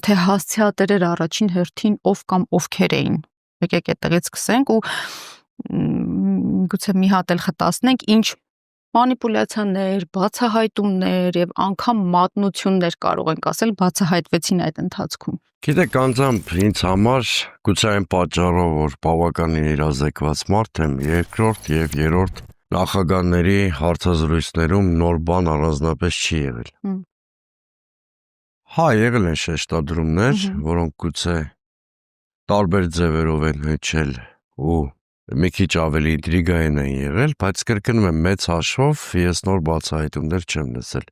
թե հասցեատերերը առաջին հերթին ով կամ ովքեր էին։ Եկեք այդտեղից սկսենք ու գուցե մի հատ էլ խտացնենք, ինչ մանիպուլյացիաներ, բացահայտումներ եւ անգամ մատնություններ կարող ենք ասել բացահայտվեցին այդ ընթացքում։ Գիտեք, անձամբ ինձ համար գուցե այն պատճառով, որ բավականին իրազեկված մարդ եմ, երկրորդ եւ երրորդ նախագահների հարցազրույցներում նոր բան առանձնապես չի եղել։ Հա, եղել են շեշտադրումներ, որոնք գուցե տարբեր ձևերով են հնչել ու մի քիչ ավելի ինտրիգային են եղել, բայց կրկնում եմ մեծ հաշվով ես նոր բացահայտումներ չեմ լսել։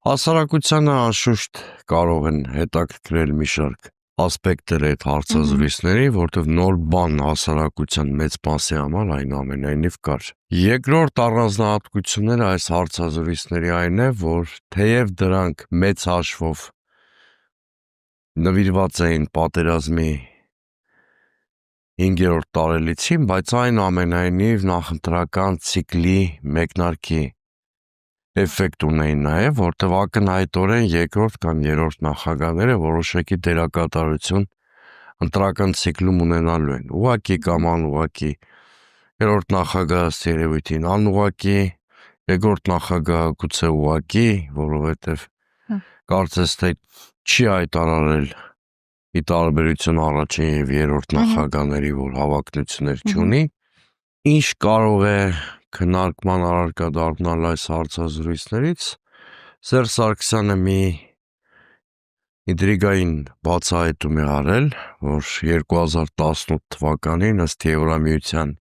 Հասարակությանը անշուշտ կարող են հետաքրքրել մի շարք ասպեկտներ այդ հարցազրույցների, որտեղ նոր բան հասարակության մեծ մասի համար այնուամենայնիվ կար։ Երկրորդ առանձնահատկությունները այս հարցազրույցների այն է, որ թեև դրանք մեծ հաշվով նվիրված էին պատերազմի 5-րդ տարելիցին, բայց այնուամենայնիվ նախընտրական ցիկլի մեկնարկի էֆեկտ ունեին նաև, որտեղ ակնհայտորեն երկրորդ կամ երրորդ նախագահները որոշակի դերակատարություն ընտրական ցիկլում ունենալու են։ Ուղղակի կամ անուղղակի երրորդ նախագահը երևույթին անուղղակի, երկրորդ նախագահը գուցե ուղղակի, որովհետև կարծես թե չի հայտարարել ի տարբերություն առաջին եւ երրորդ նախագահների, որ հավակնություններ չունի, ինչ կարող է քննարկման առարկա դառնալ այս հարցազրույցներից, Սերժ Սարգսյանը մի ինտրիգային բացահայտում է արել, որ 2018 թվականին ըստ Եվրամիության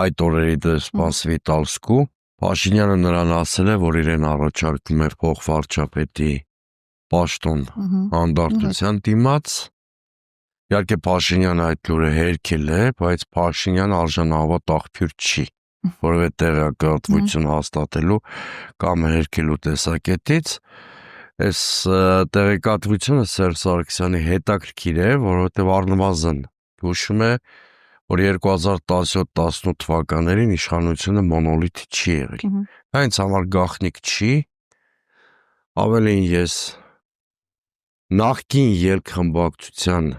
այդ օրերի դեսպան Տալսկու Փաշինյանը նրան ասել է, որ իրեն առաջարկում է փոխվարչապետի պաշտոն անդարտության դիմաց։ Իհարկե Փաշինյանը այդ լուրը հերքել է, բայց Փաշինյանը արժանահավատ աղբյուր չի, որովհետև տեղեկատվություն հաստատելու կամ հերքելու տեսակետից այս տեղեկատվությունը Սերժ Սարգսյանի հետաքրքիր է, որովհետև առնվազն հուշում է, որ 2017-18 թվականներին իշխանությունը մոնոլիթ չի եղել։ Դա ինձ համար գաղտնիք չի, ավելին ես նախկին ելքխմբակցության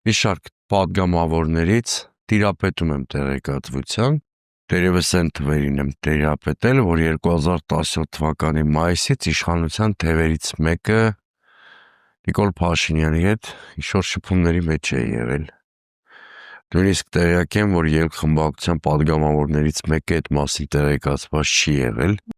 մի շարք պատգամավորներից տիրապետում եմ տեղեկատվության, դերևս այն թվերին եմ տիրապետել, որ 2017 թվականի մայիսից իշխանության թևերից մեկը Նիկոլ Փաշինյանի հետ ինչ-որ շփումների մեջ է եղել։ Նույնիսկ տեղյակ եմ, որ ելքխմբակցության պատգամավորներից մեկը այդ մասին տեղեկացված չի եղել։